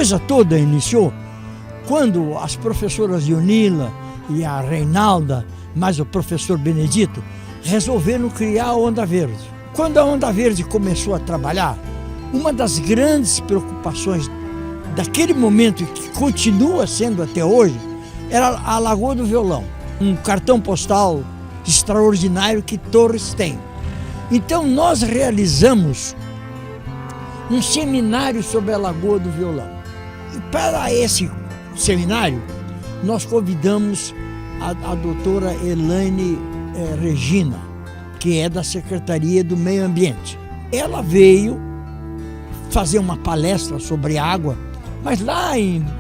coisa toda iniciou quando as professoras Ionila e a Reinalda, mais o professor Benedito, resolveram criar a Onda Verde. Quando a Onda Verde começou a trabalhar, uma das grandes preocupações daquele momento, e que continua sendo até hoje, era a Lagoa do Violão, um cartão postal extraordinário que Torres tem. Então nós realizamos um seminário sobre a Lagoa do Violão. E para esse seminário, nós convidamos a doutora Elaine Regina, que é da Secretaria do Meio Ambiente. Ela veio fazer uma palestra sobre água, mas lá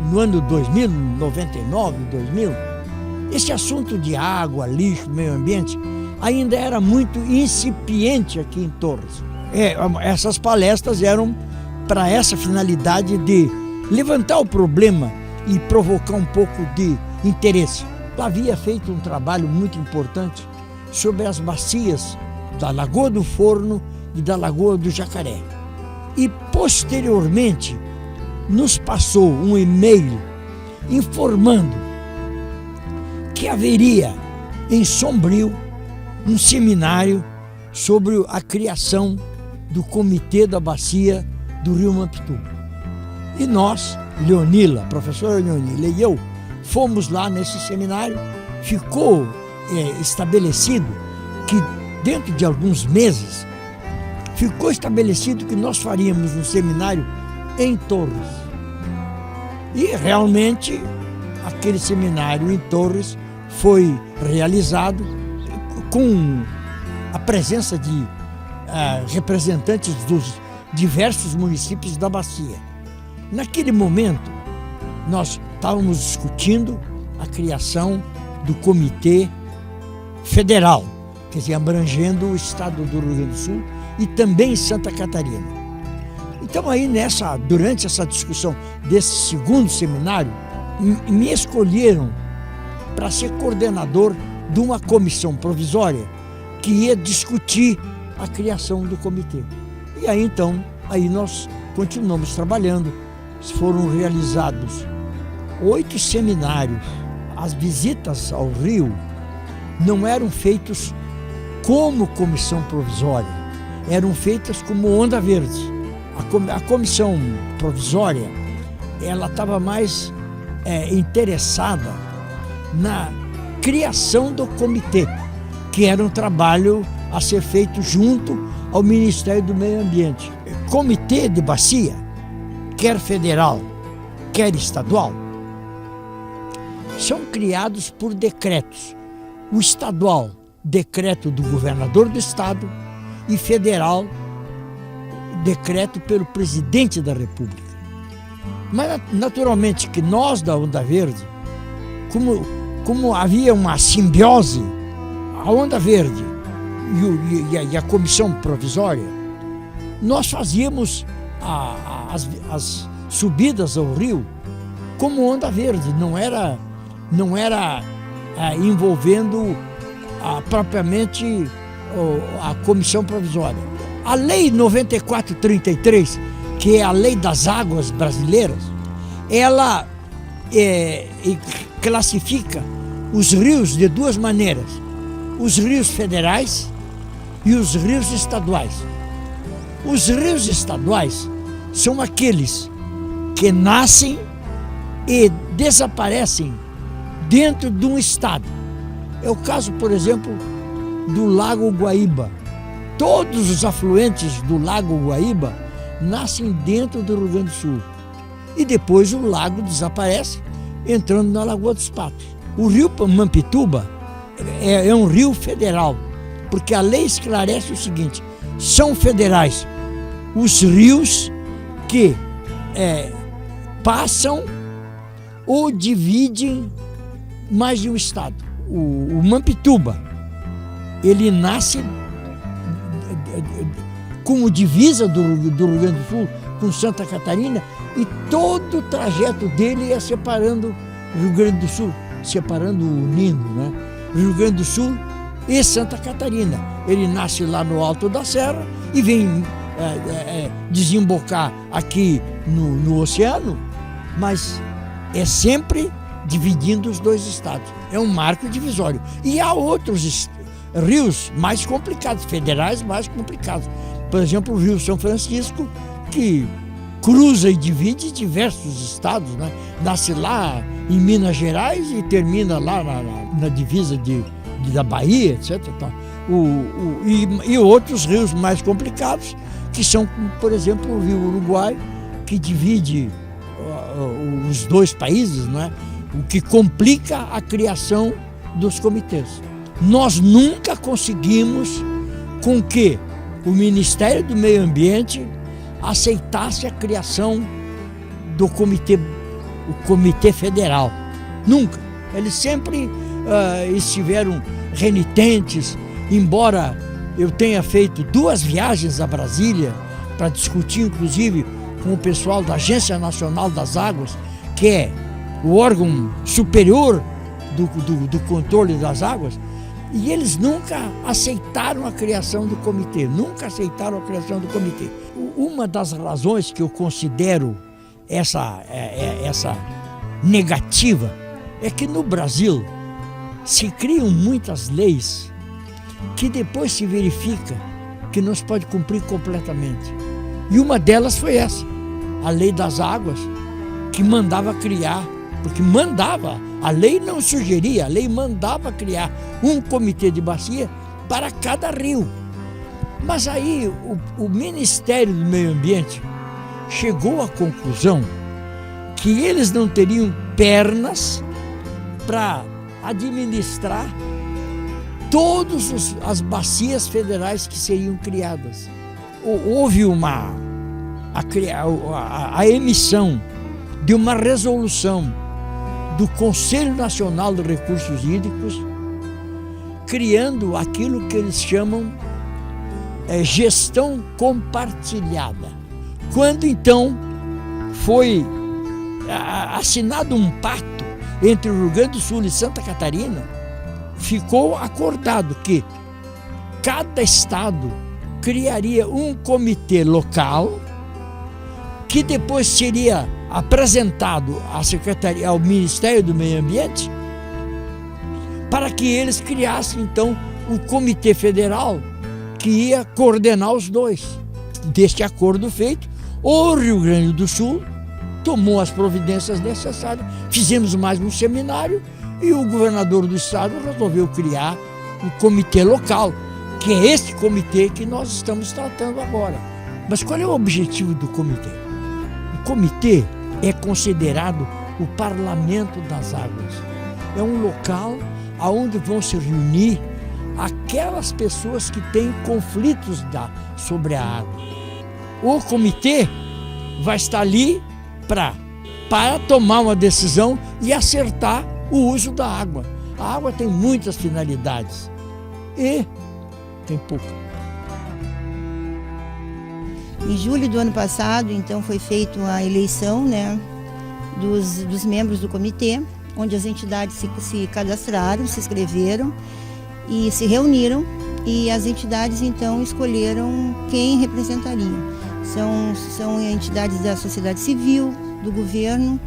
no ano 2000, 99, 2000, esse assunto de água, lixo, meio ambiente, ainda era muito incipiente aqui em Torres. Essas palestras eram para essa finalidade de levantar o problema e provocar um pouco de interesse. Ela havia feito um trabalho muito importante sobre as bacias da Lagoa do Forno e da Lagoa do Jacaré. E posteriormente nos passou um e-mail informando que haveria em Sombrio um seminário sobre a criação do Comitê da Bacia do Rio Mampituba. E nós, Leonila, professora Leonila e eu, fomos lá nesse seminário. Ficou estabelecido que dentro de alguns meses, ficou estabelecido que nós faríamos um seminário em Torres. E realmente aquele seminário em Torres foi realizado com a presença de representantes dos diversos municípios da bacia. Naquele momento, nós estávamos discutindo a criação do Comitê Federal, quer dizer, abrangendo o estado do Rio Grande do Sul e também Santa Catarina. Então aí durante essa discussão desse segundo seminário, me escolheram para ser coordenador de uma comissão provisória que ia discutir a criação do comitê. E aí então, nós continuamos trabalhando. Foram realizados 8 seminários. As visitas ao Rio não eram feitas como comissão provisória, eram feitas como Onda Verde. A comissão provisória, ela estava mais interessada na criação do comitê, que era um trabalho a ser feito junto ao Ministério do Meio Ambiente. Comitê de bacia, quer federal, quer estadual, são criados por decretos. O estadual, decreto do governador do estado, e federal, decreto pelo presidente da República. Mas naturalmente que nós da Onda Verde, como havia uma simbiose, a Onda Verde e a comissão provisória, nós fazíamos as subidas ao rio como Onda Verde, não era envolvendo propriamente a comissão provisória. A Lei 9433, que é a Lei das Águas brasileiras, ela classifica os rios de duas maneiras: os rios federais e os rios estaduais. Os rios estaduais são aqueles que nascem e desaparecem dentro de um estado. É o caso, por exemplo, do Lago Guaíba. Todos os afluentes do Lago Guaíba nascem dentro do Rio Grande do Sul. E depois o lago desaparece, entrando na Lagoa dos Patos. O rio Mampituba é um rio federal, porque a lei esclarece o seguinte: são federais os rios que passam ou dividem mais de um estado. O Mampituba, ele nasce como divisa do Rio Grande do Sul com Santa Catarina, e todo o trajeto dele ia separando o Rio Grande do Sul, unindo, né? Rio Grande do Sul e Santa Catarina. Ele nasce lá no alto da serra e vem desembocar aqui no oceano mas é sempre dividindo os dois estados. É um marco divisório. E há outros rios mais complicados, federais mais complicados. Por exemplo, o Rio São Francisco, que cruza e divide diversos estados, né? Nasce lá em Minas Gerais e termina lá na divisa da Bahia, etc. E outros rios mais complicados, que são, por exemplo, o Rio Uruguai, que divide os dois países, né? O que complica a criação dos comitês. Nós nunca conseguimos com que o Ministério do Meio Ambiente aceitasse a criação do o Comitê Federal. Nunca. Eles sempre estiveram renitentes, embora eu tenha feito 2 viagens a Brasília para discutir, inclusive, com o pessoal da Agência Nacional das Águas, que é o órgão superior do controle das águas, e eles nunca aceitaram a criação do comitê, nunca aceitaram a criação do comitê. Uma das razões que eu considero essa negativa é que no Brasil se criam muitas leis que depois se verifica que não se pode cumprir completamente. E uma delas foi essa, a Lei das Águas, que mandava criar, porque mandava, a lei não sugeria, a lei mandava criar um comitê de bacia para cada rio. Mas aí o Ministério do Meio Ambiente chegou à conclusão que eles não teriam pernas para administrar todas as bacias federais que seriam criadas. Houve a emissão de uma resolução do Conselho Nacional de Recursos Hídricos, criando aquilo que eles chamam gestão compartilhada. Quando então foi assinado um pacto entre o Rio Grande do Sul e Santa Catarina, ficou acordado que cada estado criaria um comitê local que depois seria apresentado à Secretaria, ao Ministério do Meio Ambiente, para que eles criassem então um comitê federal que ia coordenar os dois. Deste acordo feito, o Rio Grande do Sul tomou as providências necessárias, fizemos mais um seminário e o governador do estado resolveu criar um comitê local, que é este comitê que nós estamos tratando agora. Mas qual é o objetivo do comitê? O comitê é considerado o parlamento das águas. É um local onde vão se reunir aquelas pessoas que têm conflitos sobre a água. O comitê vai estar ali para tomar uma decisão e acertar o uso da água. A água tem muitas finalidades e tem pouca. Em julho do ano passado, então, foi feita a eleição, né, dos membros do comitê, onde as entidades se cadastraram, se inscreveram e se reuniram, e as entidades, então, escolheram quem representaria. São entidades da sociedade civil, do governo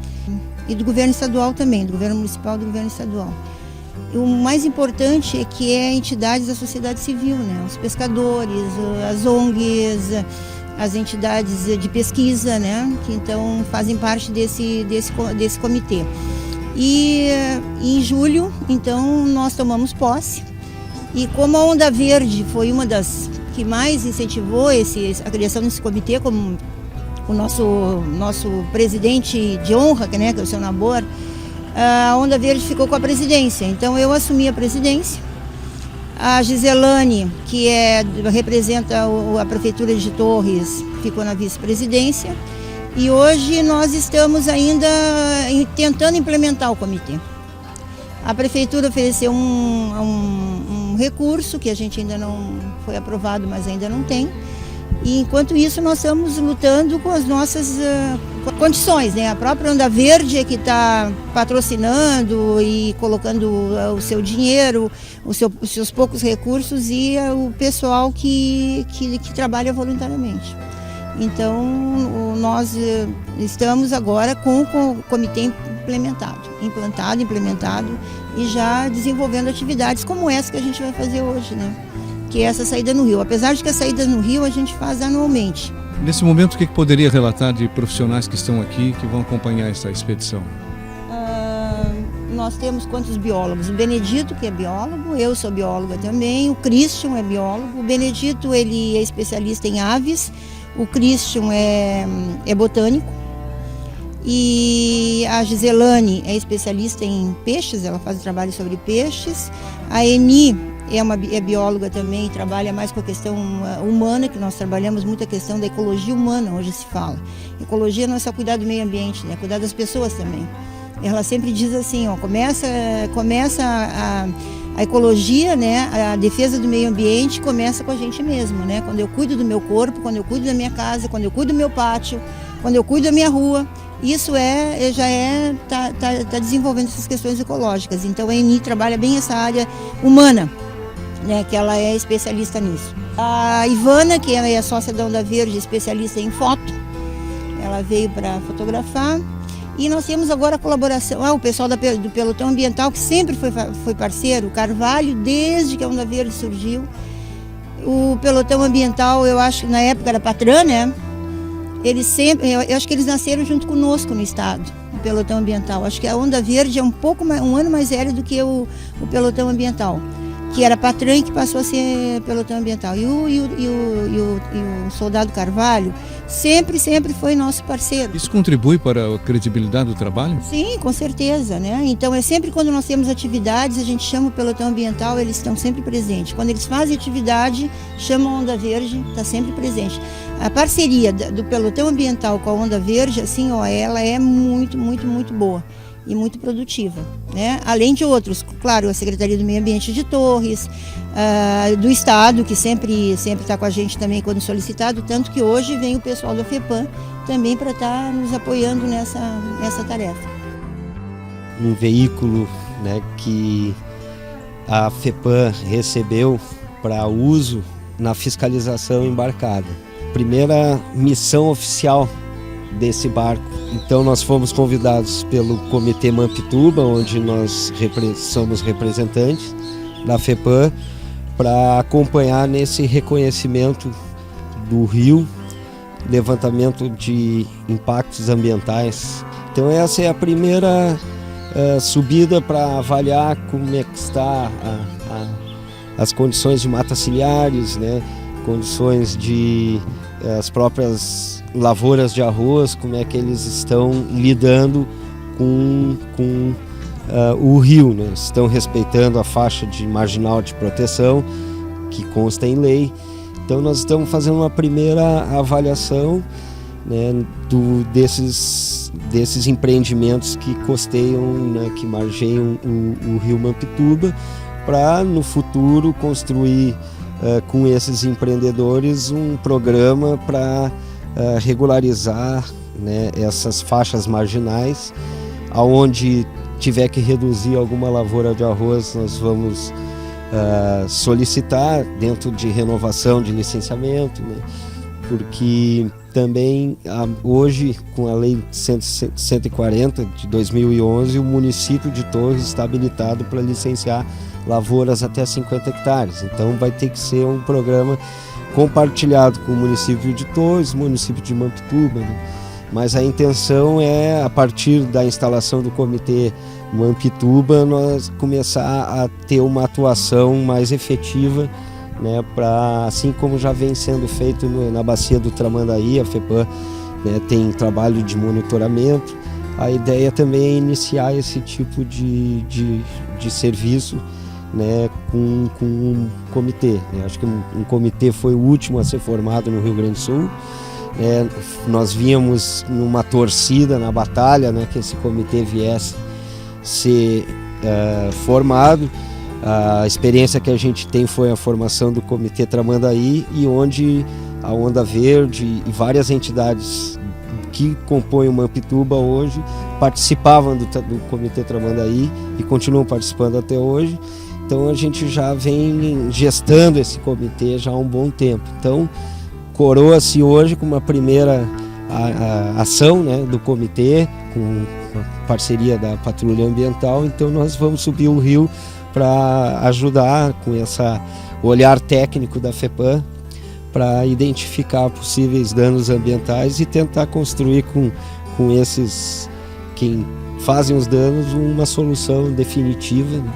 e do governo estadual também, do governo municipal e do governo estadual. E o mais importante é que é entidades da sociedade civil, né, os pescadores, as ONGs, as entidades de pesquisa, né, que então fazem parte desse comitê. E em julho, então, nós tomamos posse, e como a Onda Verde foi uma das que mais incentivou a criação desse comitê, como o nosso presidente de honra, né, que é o seu Nabor, a Onda Verde ficou com a presidência. Então eu assumi a presidência. A Giselane, que representa a Prefeitura de Torres, ficou na vice-presidência. E hoje nós estamos ainda tentando implementar o comitê. A Prefeitura ofereceu um recurso, que a gente ainda não foi aprovado, mas ainda não tem. E enquanto isso nós estamos lutando com as nossas condições, né? A própria Onda Verde é que está patrocinando e colocando o seu dinheiro, os seus poucos recursos, e o pessoal que trabalha voluntariamente. Então, nós estamos agora com o comitê implementado e já desenvolvendo atividades como essa que a gente vai fazer hoje, né? Que é essa saída no rio. Apesar de que a saída no rio a gente faz anualmente. Nesse momento, o que poderia relatar de profissionais que estão aqui, que vão acompanhar essa expedição? Nós temos quantos biólogos? O Benedito, que é biólogo, eu sou bióloga também, o Christian é biólogo, o Benedito ele é especialista em aves, o Christian é botânico e a Giselane é especialista em peixes, ela faz trabalho sobre peixes, a Eni é bióloga também, trabalha mais com a questão humana, que nós trabalhamos muito a questão da ecologia humana, hoje se fala. Ecologia não é só cuidar do meio ambiente, né? Cuidar das pessoas também. Ela sempre diz assim, ó, começa a ecologia, né? A defesa do meio ambiente começa com a gente mesmo, né? Quando eu cuido do meu corpo, quando eu cuido da minha casa, quando eu cuido do meu pátio, quando eu cuido da minha rua, isso tá desenvolvendo essas questões ecológicas. Então a Eni trabalha bem essa área humana, né, que ela é especialista nisso. A Ivana, que ela é sócia da Onda Verde, especialista em foto, ela veio para fotografar. E nós temos agora a colaboração, o pessoal do Pelotão Ambiental, que sempre foi parceiro, o Carvalho, desde que a Onda Verde surgiu. O Pelotão Ambiental, eu acho que na época era Patran, né? Eu acho que eles nasceram junto conosco no estado, o Pelotão Ambiental. Acho que a Onda Verde é um ano mais velho do que o Pelotão Ambiental, que era Patran, que passou a ser Pelotão Ambiental. E o Soldado Carvalho sempre foi nosso parceiro. Isso contribui para a credibilidade do trabalho? Sim, com certeza, né? Então, sempre quando nós temos atividades, a gente chama o Pelotão Ambiental, eles estão sempre presentes. Quando eles fazem atividade, chamam a Onda Verde, está sempre presente. A parceria do Pelotão Ambiental com a Onda Verde, assim, ó, ela é muito boa e muito produtiva, né? Além de outros, claro, a Secretaria do Meio Ambiente de Torres, do Estado, que sempre está com a gente também quando solicitado, tanto que hoje vem o pessoal da FEPAM também para estar nos apoiando nessa tarefa. Um veículo, né, que a FEPAM recebeu para uso na fiscalização embarcada. Primeira missão oficial desse barco. Então nós fomos convidados pelo Comitê Mampituba, onde nós somos representantes da FEPAM, para acompanhar nesse reconhecimento do rio, levantamento de impactos ambientais. Então essa é a primeira subida para avaliar como é que está as condições de mata ciliares, né? Condições de as próprias lavouras de arroz, como é que eles estão lidando com o rio, né? Estão respeitando a faixa de marginal de proteção que consta em lei. Então nós estamos fazendo uma primeira avaliação, né, desses empreendimentos que costeiam, né, que margeiam o rio Mampituba, para no futuro construir com esses empreendedores um programa para regularizar, né, essas faixas marginais, aonde tiver que reduzir alguma lavoura de arroz, nós vamos solicitar dentro de renovação de licenciamento, né, porque também hoje, com a Lei 140 de 2011, o município de Torres está habilitado para licenciar lavouras até 50 hectares. Então vai ter que ser um programa compartilhado com o município de Torres, município de Mampituba, né? Mas a intenção é, a partir da instalação do Comitê Mampituba, nós começar a ter uma atuação mais efetiva, né, para, assim como já vem sendo feito na bacia do Tramandaí, a FEPAM, né, tem trabalho de monitoramento. A ideia também é iniciar esse tipo de serviço, né, com um comitê. Acho que um comitê foi o último a ser formado no Rio Grande do Sul. Nós vínhamos numa torcida, na batalha, né, que esse comitê viesse ser formado. A experiência que a gente tem foi a formação do Comitê Tramandaí, e onde a Onda Verde e várias entidades que compõem o Mampituba hoje participavam do Comitê Tramandaí e continuam participando até hoje. Então a gente já vem gestando esse comitê já há um bom tempo. Então coroa-se hoje com uma primeira ação, né, do comitê, com a parceria da Patrulha Ambiental. Então nós vamos subir o rio para ajudar com esse olhar técnico da FEPAM para identificar possíveis danos ambientais e tentar construir com esses quem fazem os danos uma solução definitiva, né,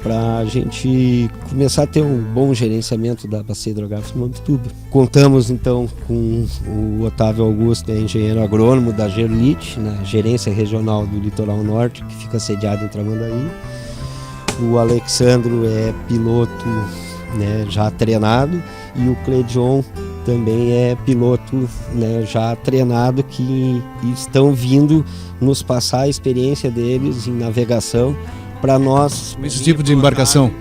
para a gente começar a ter um bom gerenciamento da bacia hidrográfica do Mampituba. Contamos então com o Otávio Augusto, engenheiro agrônomo da Gerlit, na Gerência Regional do Litoral Norte, que fica sediado em Tramandaí. O Alexandro é piloto, né, já treinado, e o Cledion também é piloto, né, já treinado, que estão vindo nos passar a experiência deles em navegação para nós. Esse tipo de embarcação?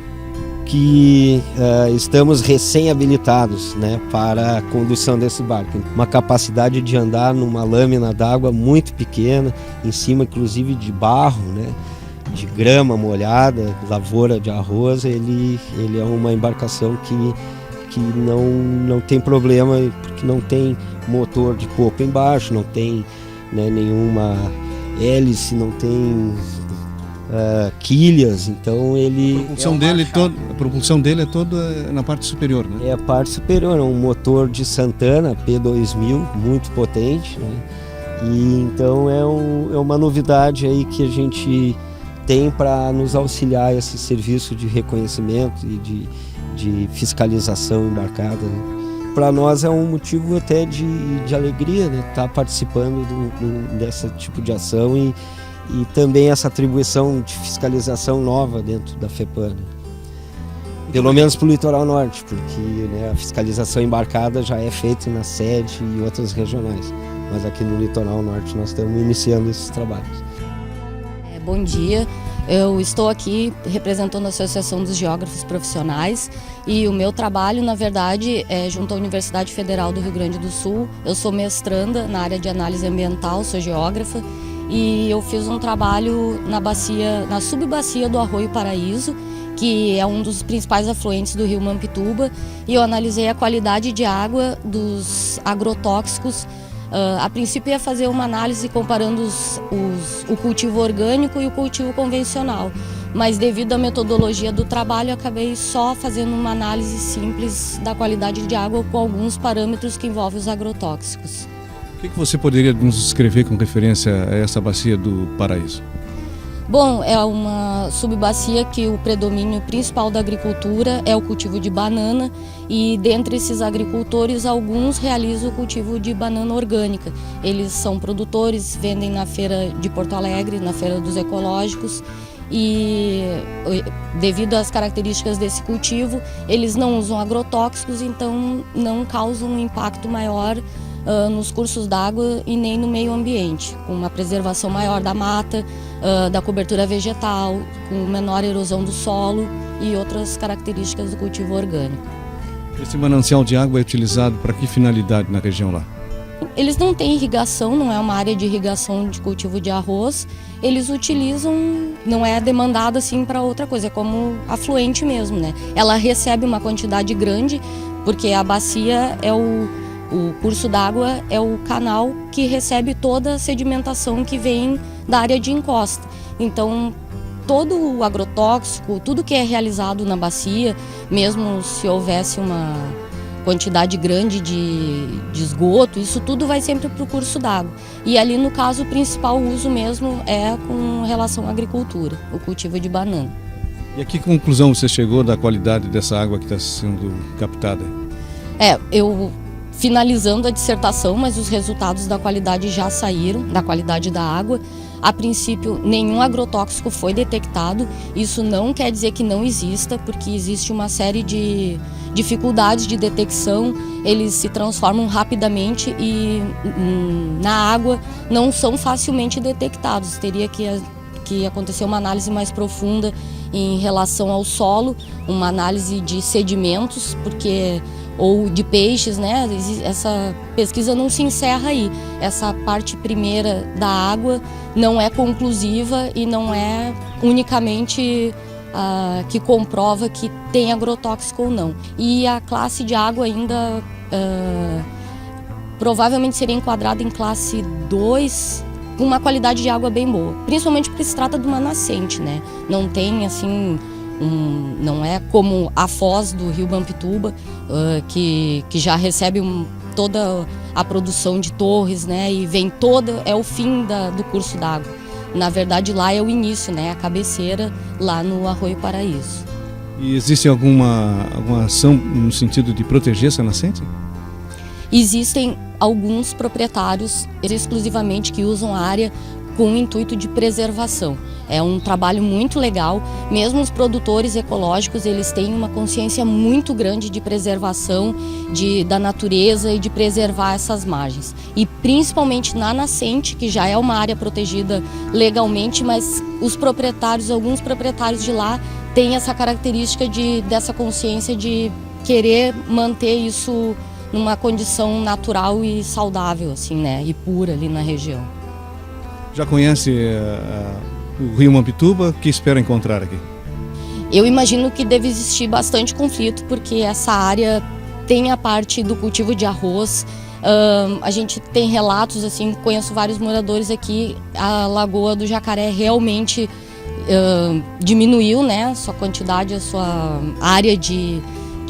Que estamos recém-habilitados, né, para a condução desse barco. Uma capacidade de andar numa lâmina d'água muito pequena, em cima inclusive de barro, né, de grama molhada, lavoura de arroz. Ele é uma embarcação que não tem problema, porque não tem motor de popa embaixo, não tem, né, nenhuma hélice, não tem quilhas, então ele... A propulsão dele é toda na parte superior, né? É a parte superior, é um motor de Santana P2000, muito potente, né? E então é uma novidade aí que a gente tem para nos auxiliar esse serviço de reconhecimento e de fiscalização embarcada, né? Para nós é um motivo até de alegria, né, estar participando desse tipo de ação e também essa atribuição de fiscalização nova dentro da FEPAM, né? Pelo menos para o litoral norte, porque, né, a fiscalização embarcada já é feita na sede e outras regionais, mas aqui no litoral norte nós estamos iniciando esses trabalhos. Bom dia, eu estou aqui representando a Associação dos Geógrafos Profissionais e o meu trabalho, na verdade, é junto à Universidade Federal do Rio Grande do Sul. Eu sou mestranda na área de análise ambiental, sou geógrafa, e eu fiz um trabalho na subbacia do Arroio Paraíso, que é um dos principais afluentes do rio Mampituba, e eu analisei a qualidade de água dos agrotóxicos. A princípio ia fazer uma análise comparando o cultivo orgânico e o cultivo convencional, mas devido à metodologia do trabalho acabei só fazendo uma análise simples da qualidade de água com alguns parâmetros que envolvem os agrotóxicos. O que você poderia nos descrever com referência a essa bacia do Paraíso? Bom, é uma subbacia que o predomínio principal da agricultura é o cultivo de banana, e dentre esses agricultores, alguns realizam o cultivo de banana orgânica. Eles são produtores, vendem na feira de Porto Alegre, na feira dos ecológicos, e devido às características desse cultivo, eles não usam agrotóxicos, então não causam um impacto maior nos cursos d'água e nem no meio ambiente, com uma preservação maior da mata, da cobertura vegetal, com menor erosão do solo e outras características do cultivo orgânico. Esse manancial de água é utilizado para que finalidade na região lá? Eles não têm irrigação, não é uma área de irrigação de cultivo de arroz. Eles utilizam, não é demandado assim para outra coisa, é como afluente mesmo, né? Ela recebe uma quantidade grande, porque a bacia é o curso d'água é o canal que recebe toda a sedimentação que vem da área de encosta. Então, todo o agrotóxico, tudo que é realizado na bacia, mesmo se houvesse uma quantidade grande de esgoto, isso tudo vai sempre para o curso d'água. E ali, no caso, o principal uso mesmo é com relação à agricultura, o cultivo de banana. E a que conclusão você chegou da qualidade dessa água que está sendo captada? Eu finalizando a dissertação, mas os resultados da qualidade já saíram, da qualidade da água. A princípio, nenhum agrotóxico foi detectado. Isso não quer dizer que não exista, porque existe uma série de dificuldades de detecção. Eles se transformam rapidamente e na água não são facilmente detectados. Teria que acontecer uma análise mais profunda em relação ao solo, uma análise de sedimentos, ou de peixes, né? Essa pesquisa não se encerra aí. Essa parte primeira da água não é conclusiva e não é unicamente que comprova que tem agrotóxico ou não. E a classe de água ainda provavelmente seria enquadrada em classe 2, com uma qualidade de água bem boa, principalmente porque se trata de uma nascente, né? Não tem assim, não é como a foz do rio Mampituba, que já recebe toda a produção de torres, né? E vem é o fim do curso d'água. Na verdade, lá é o início, né? A cabeceira lá no Arroio Paraíso. E existe alguma ação no sentido de proteger essa nascente? Existem alguns proprietários exclusivamente que usam a área com o intuito de preservação. É um trabalho muito legal. Mesmo os produtores ecológicos, eles têm uma consciência muito grande de preservação da natureza e de preservar essas margens. E principalmente na nascente, que já é uma área protegida legalmente, mas alguns proprietários de lá têm essa característica dessa consciência de querer manter isso numa condição natural e saudável, assim, né? E pura ali na região. Já conhece o rio Mampituba? O que espera encontrar aqui? Eu imagino que deve existir bastante conflito, porque essa área tem a parte do cultivo de arroz. A gente tem relatos, assim, conheço vários moradores aqui, a Lagoa do Jacaré realmente diminuiu, né? Sua quantidade, a sua área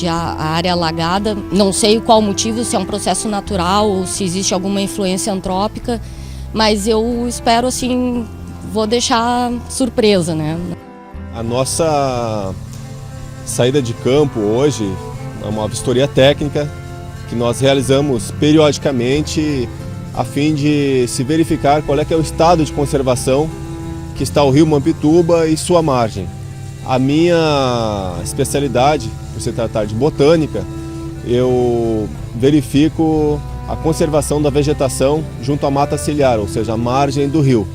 a área alagada. Não sei qual o motivo, se é um processo natural ou se existe alguma influência antrópica, mas eu espero, assim, vou deixar surpresa, né? A nossa saída de campo hoje é uma vistoria técnica que nós realizamos periodicamente a fim de se verificar qual é que é o estado de conservação que está o rio Mampituba e sua margem. A minha especialidade, por se tratar de botânica, eu verifico a conservação da vegetação junto à mata ciliar, ou seja, a margem do rio.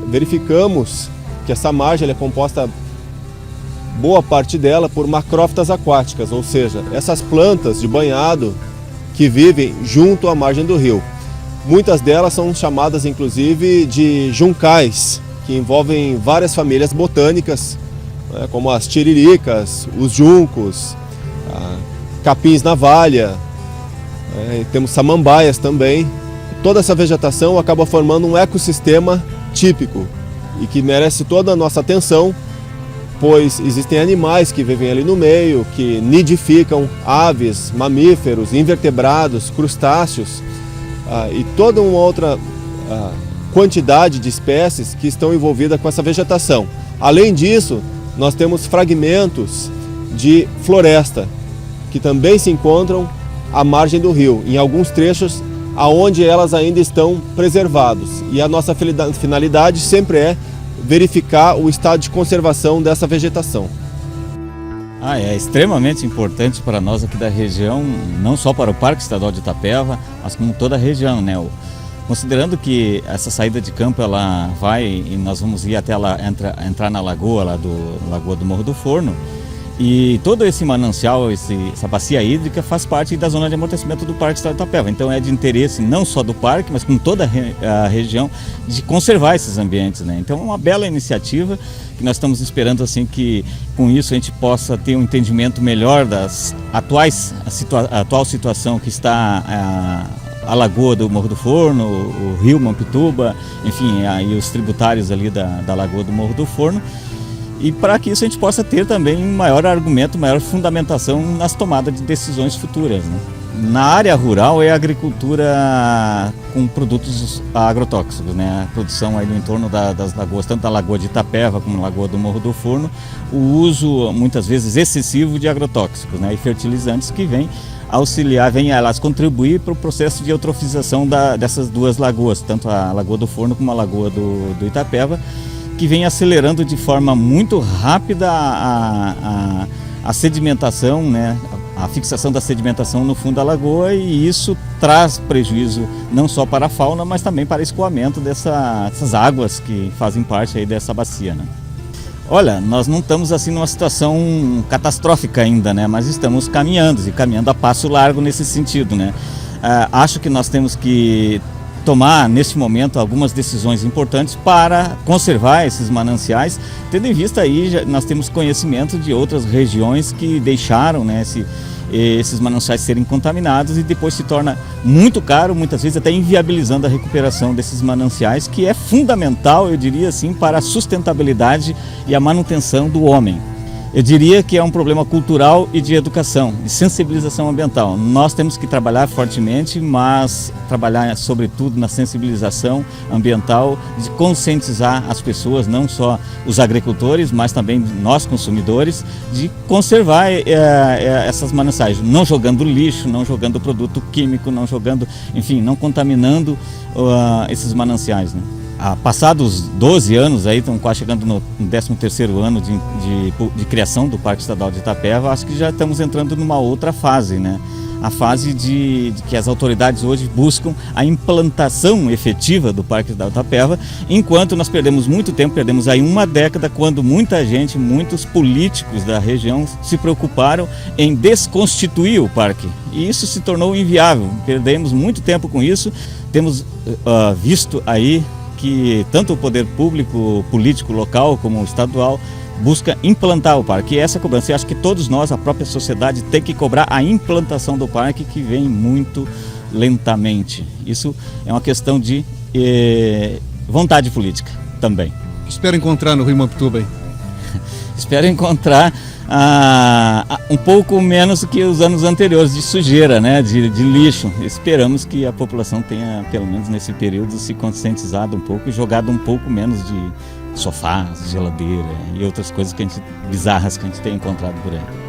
Verificamos que essa margem é composta, boa parte dela, por macrófitas aquáticas, ou seja, essas plantas de banhado que vivem junto à margem do rio. Muitas delas são chamadas, inclusive, de juncais, que envolvem várias famílias botânicas, como as tiriricas, os juncos, capins na valha, temos samambaias também. Toda essa vegetação acaba formando um ecossistema típico e que merece toda a nossa atenção, pois existem animais que vivem ali no meio, que nidificam, aves, mamíferos, invertebrados, crustáceos e toda uma outra quantidade de espécies que estão envolvidas com essa vegetação. Além disso, nós temos fragmentos de floresta que também se encontram à margem do rio, em alguns trechos aonde elas ainda estão preservados. E a nossa finalidade sempre é verificar o estado de conservação dessa vegetação. É extremamente importante para nós aqui da região, não só para o Parque Estadual de Itapeva, mas como toda a região, né? Considerando que essa saída de campo ela vai e nós vamos ir até ela entrar na lagoa Lagoa do Morro do Forno, e todo esse manancial, essa bacia hídrica faz parte da zona de amortecimento do Parque Estadual de Itapeva. Então é de interesse não só do parque, mas com toda a região de conservar esses ambientes, né? Então é uma bela iniciativa que nós estamos esperando, assim, que com isso a gente possa ter um entendimento melhor das atual situação que está a Lagoa do Morro do Forno, o rio Mampituba, enfim, e os tributários ali da Lagoa do Morro do Forno. E para que isso a gente possa ter também um maior argumento, maior fundamentação nas tomadas de decisões futuras, né? Na área rural é a agricultura com produtos agrotóxicos, né? A produção aí no entorno das lagoas, tanto da Lagoa de Itapeva como da Lagoa do Morro do Forno, o uso muitas vezes excessivo de agrotóxicos, né? E fertilizantes que vêm auxiliar, elas contribuir para o processo de eutrofização dessas duas lagoas, tanto a Lagoa do Forno como a Lagoa do Itapeva, que vem acelerando de forma muito rápida a sedimentação, né? A fixação da sedimentação no fundo da lagoa, e isso traz prejuízo não só para a fauna, mas também para o escoamento dessas águas que fazem parte aí dessa bacia, né? Olha, nós não estamos assim numa situação catastrófica ainda, né? Mas estamos caminhando a passo largo nesse sentido, né? Acho que nós temos que tomar, neste momento, algumas decisões importantes para conservar esses mananciais, tendo em vista aí, nós temos conhecimento de outras regiões que deixaram, né, esses mananciais serem contaminados e depois se torna muito caro, muitas vezes até inviabilizando a recuperação desses mananciais, que é fundamental, eu diria assim, para a sustentabilidade e a manutenção do homem. Eu diria que é um problema cultural e de educação, de sensibilização ambiental. Nós temos que trabalhar fortemente, mas trabalhar sobretudo na sensibilização ambiental, de conscientizar as pessoas, não só os agricultores, mas também nós consumidores, de conservar essas mananciais, não jogando lixo, não jogando produto químico, não jogando, enfim, não contaminando esses mananciais, né? Passados 12 anos, aí estão quase chegando no 13º ano de criação do Parque Estadual de Itapeva, acho que já estamos entrando numa outra fase, né? A fase de que as autoridades hoje buscam a implantação efetiva do Parque Estadual de Itapeva, enquanto nós perdemos muito tempo, perdemos aí uma década, quando muita gente, muitos políticos da região se preocuparam em desconstituir o parque. E isso se tornou inviável, perdemos muito tempo com isso, temos visto aí que tanto o poder público, político local como o estadual busca implantar o parque. E essa cobrança, eu acho que todos nós, a própria sociedade, tem que cobrar a implantação do parque, que vem muito lentamente. Isso é uma questão de vontade política também. Espero encontrar no Rio Mampituba aí. Espero encontrar um pouco menos que os anos anteriores, de sujeira, né, de lixo. Esperamos que a população tenha, pelo menos nesse período, se conscientizado um pouco e jogado um pouco menos de sofás, geladeira e outras coisas bizarras que a gente tem encontrado por aí.